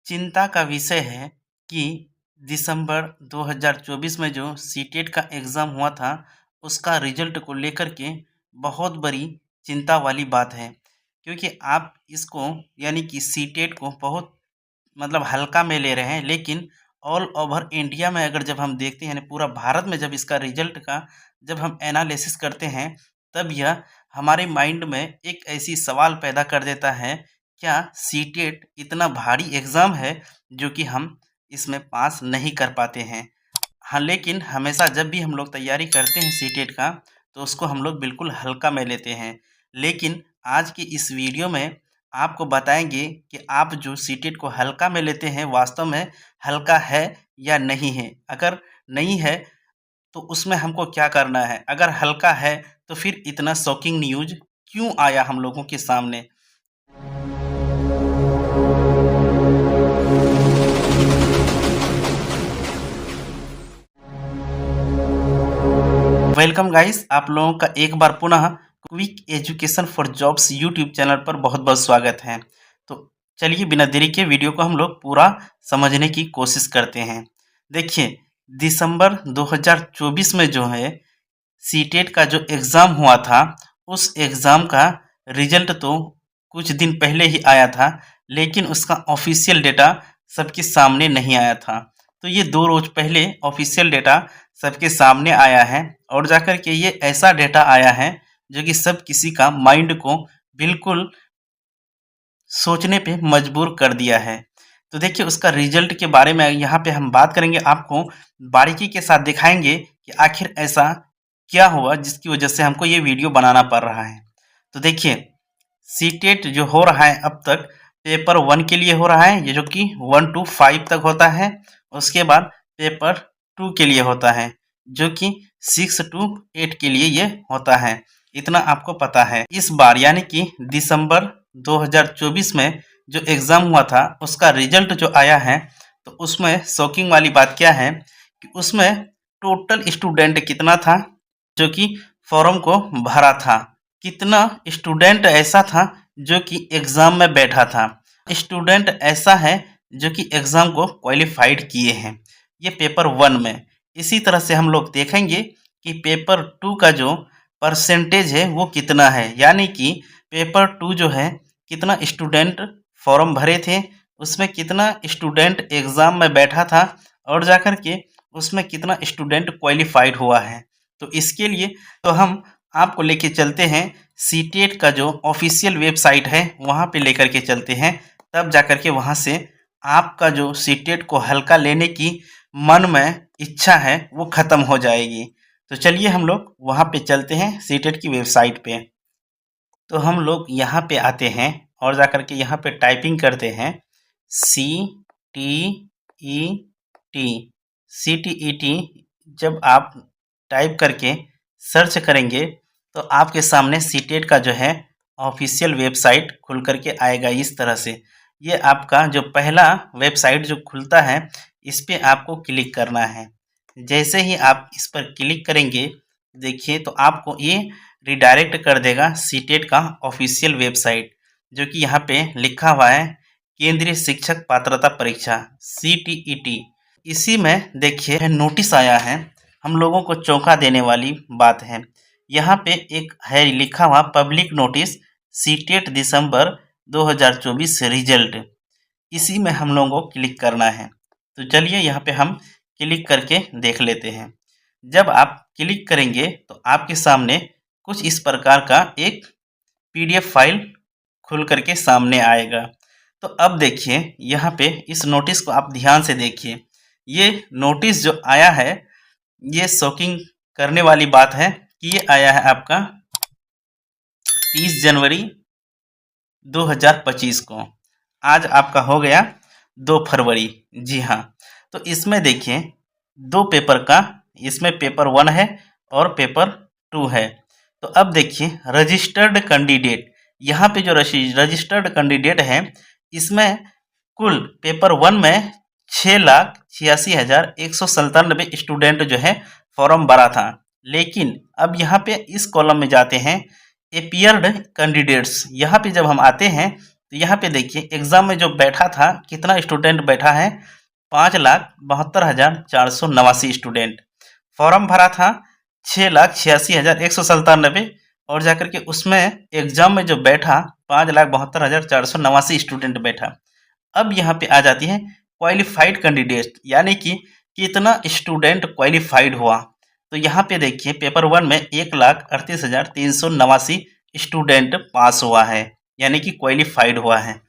चिंता का विषय है कि दिसंबर 2024 में जो सीटेट का एग्ज़ाम हुआ था, उसका रिज़ल्ट को लेकर के बहुत बड़ी चिंता वाली बात है। क्योंकि आप इसको यानी कि सीटेट को बहुत हल्का में ले रहे हैं, लेकिन ऑल ओवर इंडिया में अगर जब हम देखते हैं, यानी पूरा भारत में जब इसका रिज़ल्ट का जब हम एनालिसिस करते हैं, तब यह हमारे माइंड में एक ऐसी सवाल पैदा कर देता है, क्या सीटेट इतना भारी एग्ज़ाम है, जो कि हम इसमें पास नहीं कर पाते हैं? हाँ, लेकिन हमेशा जब भी हम लोग तैयारी करते हैं सीटेट का, तो उसको हम लोग बिल्कुल हल्का में लेते हैं। लेकिन आज की इस वीडियो में आपको बताएँगे कि आप जो सीटेट को हल्का में लेते हैं, वास्तव में हल्का है या नहीं है? अगर नहीं है, तो उसमें हमको क्या करना है? अगर हल्का है, तो फिर इतना शॉकिंग न्यूज़ क्यों आया हम लोगों के सामने? वेलकम गाइस, आप लोगों का एक बार पुनः quick education for jobs YouTube channel पर बहुत-बहुत स्वागत है। तो चलिए बिना देरी के वीडियो को हम लोग पूरा समझने की कोशिश करते हैं। देखिए, दिसंबर 2024 में जो है सीटेट का जो एग्ज़ाम हुआ था, उस एग्ज़ाम का रिज़ल्ट तो कुछ दिन पहले ही आया था, लेकिन उसका ऑफ़िशियल डेटा सबके सामने नहीं आया था। तो ये 2 रोज़ पहले ऑफ़िशियल डेटा सबके सामने आया है और जाकर के ये ऐसा डेटा आया है, जो कि सब किसी का माइंड को बिल्कुल सोचने पे मजबूर कर दिया है। तो देखिए, उसका रिज़ल्ट के बारे में यहाँ पे हम बात करेंगे, आपको बारीकी के साथ दिखाएँगे कि आखिर ऐसा क्या हुआ जिसकी वजह से हमको ये वीडियो बनाना पड़ रहा है। तो देखिए, सीटेट जो हो रहा है अब तक पेपर 1 के लिए हो रहा है, ये जो कि 1 टू 5 तक होता है। उसके बाद पेपर 2 के लिए होता है, जो कि 6 टू 8 के लिए ये होता है। इतना आपको पता है। इस बार यानी कि दिसंबर 2024 में जो एग्ज़ाम हुआ था, उसका रिज़ल्ट जो आया है, तो उसमें शॉकिंग वाली बात क्या है कि उसमें टोटल स्टूडेंट कितना था जो कि फॉर्म को भरा था। कितना स्टूडेंट ऐसा था जो कि एग्ज़ाम में बैठा था। स्टूडेंट ऐसा है जो कि एग्ज़ाम को क्वालिफाइड किए हैं, ये पेपर 1 में। इसी तरह से हम लोग देखेंगे कि पेपर 2 का जो परसेंटेज है वो कितना है, यानी कि पेपर 2 जो है कितना स्टूडेंट फॉर्म भरे थे, उसमें कितना स्टूडेंट एग्ज़ाम में बैठा था और जाकर के उसमें कितना स्टूडेंट क्वालिफाइड हुआ है। तो इसके लिए तो हम आपको लेके चलते हैं सीटेट का जो ऑफिशियल वेबसाइट है, वहाँ पे लेकर के चलते हैं। तब जाकर के वहाँ से आपका जो सीटेट को हल्का लेने की मन में इच्छा है, वो ख़त्म हो जाएगी। तो चलिए हम लोग वहाँ पे चलते हैं सीटेट की वेबसाइट पे। तो हम लोग यहाँ पे आते हैं और जाकर के यहाँ पे टाइपिंग करते हैं CTET। CTET जब आप टाइप करके सर्च करेंगे, तो आपके सामने सीटेट का जो है ऑफिशियल वेबसाइट खुल कर के आएगा इस तरह से। ये आपका जो पहला वेबसाइट जो खुलता है, इस पे आपको क्लिक करना है। जैसे ही आप इस पर क्लिक करेंगे, देखिए तो आपको ये रिडायरेक्ट कर देगा सीटेट का ऑफिशियल वेबसाइट, जो कि यहाँ पे लिखा हुआ है केंद्रीय शिक्षक पात्रता परीक्षा CTET। इसी में देखिए नोटिस आया है, हम लोगों को चौंका देने वाली बात है। यहाँ पे एक है लिखा हुआ पब्लिक नोटिस सीटेट दिसंबर 2024 रिजल्ट। इसी में हम लोगों को क्लिक करना है। तो चलिए यहाँ पे हम क्लिक करके देख लेते हैं। जब आप क्लिक करेंगे, तो आपके सामने कुछ इस प्रकार का एक PDF फाइल खुल करके सामने आएगा। तो अब देखिए, यहाँ पे इस नोटिस को आप ध्यान से देखिए। ये नोटिस जो आया है, ये शॉकिंग करने वाली बात है कि ये आया है आपका 30 जनवरी 2025 को। आज आपका हो गया 2 फरवरी। जी हाँ, तो इसमें देखिए 2 पेपर का, इसमें पेपर 1 है और पेपर 2 है। तो अब देखिए रजिस्टर्ड कैंडिडेट, यहाँ पे जो रजिस्टर्ड कैंडिडेट है, इसमें कुल पेपर 1 में 6,86,197 स्टूडेंट जो है फॉर्म भरा था। लेकिन अब यहाँ पे इस कॉलम में जाते हैं, अपीयर्ड कैंडिडेट्स। यहाँ पे जब हम आते हैं, तो यहाँ पे देखिए एग्ज़ाम में जो बैठा था, कितना स्टूडेंट बैठा है, 5,72,489 स्टूडेंट। फॉर्म भरा था 6,86,197 और जाकर के उसमें एग्ज़ाम में जो बैठा 5,72,489 स्टूडेंट बैठा। अब यहाँ पे आ जाती है क्वालिफाइड कैंडिडेट, यानी कि कितना स्टूडेंट क्वालिफाइड हुआ। तो यहाँ पे देखिए पेपर 1 में 1,38,389 स्टूडेंट पास हुआ है, यानी कि क्वालिफाइड हुआ है।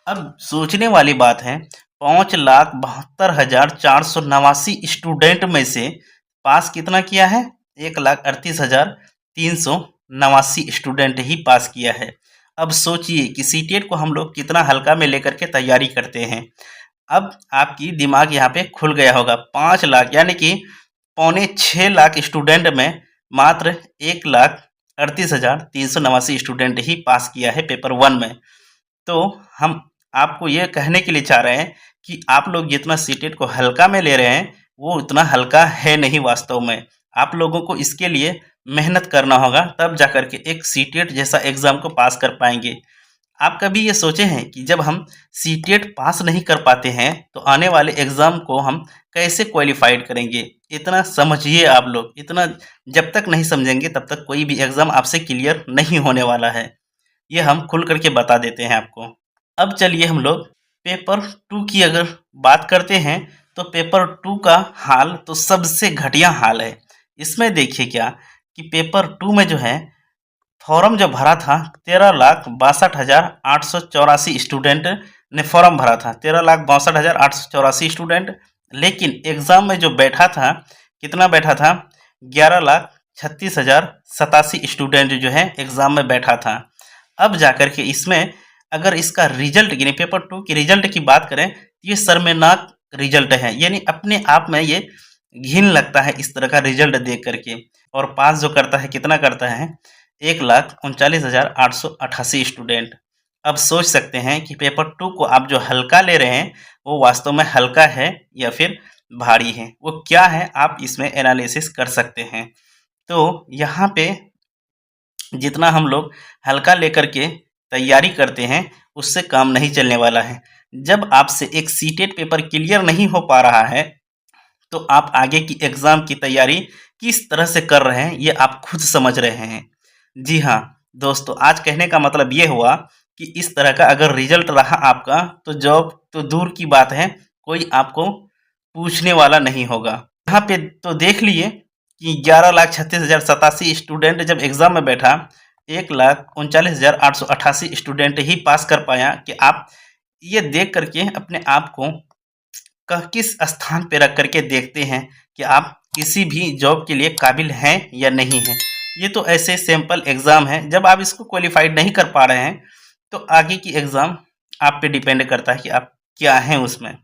अब सोचने वाली बात है, 5,72,489 स्टूडेंट में से पास कितना किया है, 1,38,389 स्टूडेंट ही पास किया है। अब सोचिए कि सीटेट को हम लोग कितना हल्का में लेकर के तैयारी करते हैं। अब आपकी दिमाग यहाँ पे खुल गया होगा। 5 लाख यानी कि पौने 6 लाख स्टूडेंट में मात्र 1,38,389 स्टूडेंट ही पास किया है पेपर 1 में। तो हम आपको ये कहने के लिए चाह रहे हैं कि आप लोग जितना सीटेट को हल्का में ले रहे हैं, वो उतना हल्का है नहीं वास्तव में। आप लोगों को इसके लिए मेहनत करना होगा, तब जाकर के एक सीटेट जैसा एग्ज़ाम को पास कर पाएंगे। आप कभी ये सोचे हैं कि जब हम सीटेट पास नहीं कर पाते हैं तो आने वाले एग्ज़ाम को हम कैसे क्वालिफाइड करेंगे? इतना समझिए आप लोग, इतना जब तक नहीं समझेंगे तब तक कोई भी एग्ज़ाम आपसे क्लियर नहीं होने वाला है। ये हम खुल करके बता देते हैं आपको। अब चलिए हम लोग पेपर 2 की अगर बात करते हैं तो पेपर 2 का हाल तो सबसे घटिया हाल है। इसमें देखिए क्या कि पेपर 2 में जो है फॉर्म जो भरा था 13,62,884 स्टूडेंट ने फॉर्म भरा था, 13,62,884 स्टूडेंट। लेकिन एग्ज़ाम में जो बैठा था, कितना बैठा था, 11,36,087 स्टूडेंट जो है एग्ज़ाम में बैठा था। अब जाकर के इसमें अगर इसका रिजल्ट यानी पेपर 2 की रिजल्ट की बात करें तो ये शर्मनाक रिजल्ट है, यानी अपने आप में ये घिन लगता है इस तरह का रिजल्ट देख करके। और पास जो करता है कितना करता है, 1,39,888 स्टूडेंट। अब सोच सकते हैं कि पेपर 2 को आप जो हल्का ले रहे हैं वो वास्तव में हल्का है या फिर भारी है, वो क्या है आप इसमें एनालिसिस कर सकते हैं। तो यहाँ पे जितना हम लोग हल्का लेकर के तैयारी करते हैं उससे काम नहीं चलने वाला है। जब आपसे एक सीटेट पेपर क्लियर नहीं हो पा रहा है तो आप आगे की एग्ज़ाम की तैयारी किस तरह से कर रहे हैं ये आप खुद समझ रहे हैं। जी हाँ दोस्तों, आज कहने का मतलब ये हुआ कि इस तरह का अगर रिजल्ट रहा आपका तो जॉब तो दूर की बात है, कोई आपको पूछने वाला नहीं होगा। यहाँ पे तो देख लिए कि 11,36,087 स्टूडेंट जब एग्ज़ाम में बैठा, 1,39,888 स्टूडेंट ही पास कर पाया। कि आप ये देख करके अपने आप को किस स्थान पे रख करके देखते हैं कि आप किसी भी जॉब के लिए काबिल हैं या नहीं हैं। ये तो ऐसे सैंपल एग्ज़ाम है, जब आप इसको क्वालिफाइड नहीं कर पा रहे हैं तो आगे की एग्ज़ाम आप पे डिपेंड करता है कि आप क्या हैं उसमें।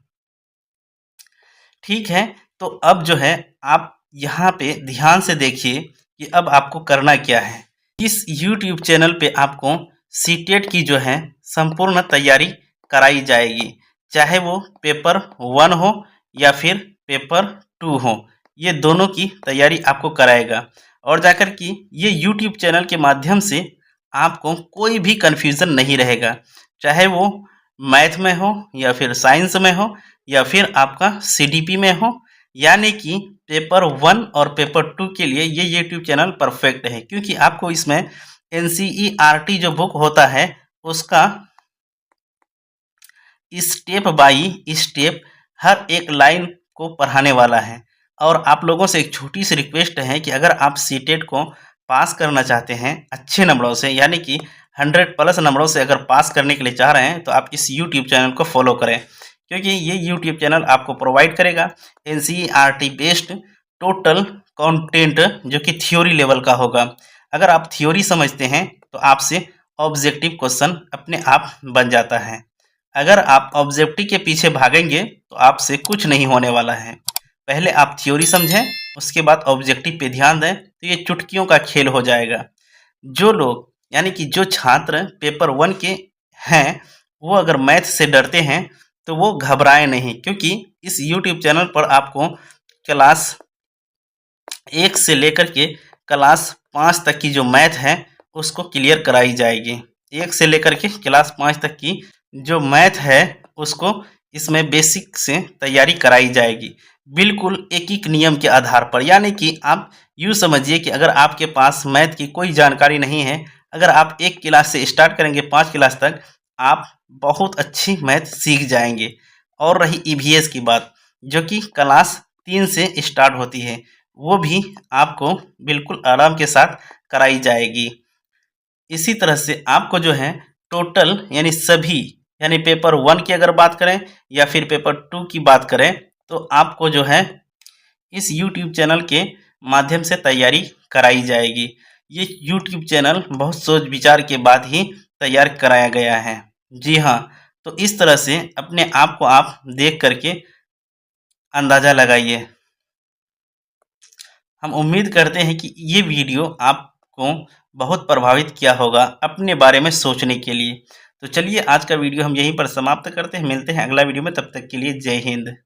ठीक है, तो अब जो है आप यहाँ पे ध्यान से देखिए कि अब आपको करना क्या है। इस यूट्यूब चैनल पे आपको सीटेट की जो है संपूर्ण तैयारी कराई जाएगी, चाहे वो पेपर 1 हो या फिर पेपर 2 हो, ये दोनों की तैयारी आपको कराएगा। और जाकर कि ये यूट्यूब चैनल के माध्यम से आपको कोई भी कन्फ्यूज़न नहीं रहेगा, चाहे वो मैथ में हो या फिर साइंस में हो या फिर आपका सीडीपी में हो। यानी कि पेपर 1 और पेपर 2 के लिए ये यूट्यूब चैनल परफेक्ट है, क्योंकि आपको इसमें एनसीईआरटी जो बुक होता है उसका स्टेप बाय स्टेप हर एक लाइन को पढ़ाने वाला है। और आप लोगों से एक छोटी सी रिक्वेस्ट है कि अगर आप सीटेट को पास करना चाहते हैं अच्छे नंबरों से, यानी कि 100+ नंबरों से अगर पास करने के लिए चाह रहे हैं तो आप इस यूट्यूब चैनल को फॉलो करें, क्योंकि ये यूट्यूब चैनल आपको प्रोवाइड करेगा एनसीईआरटी बेस्ड टोटल कंटेंट जो कि थ्योरी लेवल का होगा। अगर आप थ्योरी समझते हैं तो आपसे ऑब्जेक्टिव क्वेश्चन अपने आप बन जाता है। अगर आप ऑब्जेक्टिव के पीछे भागेंगे तो आपसे कुछ नहीं होने वाला है। पहले आप थ्योरी समझें, उसके बाद ऑब्जेक्टिव पे ध्यान दें, तो ये चुटकियों का खेल हो जाएगा। जो लोग यानी कि जो छात्र पेपर 1 के हैं वो अगर मैथ से डरते हैं तो वो घबराएं नहीं, क्योंकि इस यूट्यूब चैनल पर आपको क्लास 1 से लेकर के क्लास 5 तक की जो मैथ है उसको क्लियर कराई जाएगी। 1 से लेकर के क्लास 5 तक की जो मैथ है उसको इसमें बेसिक से तैयारी कराई जाएगी, बिल्कुल एक-एक नियम के आधार पर। यानी कि आप यूँ समझिए कि अगर आपके पास मैथ की कोई जानकारी नहीं है, अगर आप 1 क्लास से स्टार्ट करेंगे 5 क्लास तक, आप बहुत अच्छी मैथ सीख जाएँगे। और रही ईवीएस की बात, जो कि क्लास 3 से स्टार्ट होती है, वो भी आपको बिल्कुल आराम के साथ कराई जाएगी। इसी तरह से आपको जो है टोटल यानी सभी यानी पेपर 1 की अगर बात करें या फिर पेपर 2 की बात करें, तो आपको जो है इस यूट्यूब चैनल के माध्यम से तैयारी कराई जाएगी। ये यूट्यूब चैनल बहुत सोच विचार के बाद ही तैयार कराया गया है। जी हाँ, तो इस तरह से अपने आप को आप देख कर के अंदाज़ा लगाइए। हम उम्मीद करते हैं कि ये वीडियो आपको बहुत प्रभावित किया होगा अपने बारे में सोचने के लिए। तो चलिए आज का वीडियो हम यहीं पर समाप्त करते हैं। मिलते हैं अगला वीडियो में, तब तक के लिए जय हिंद।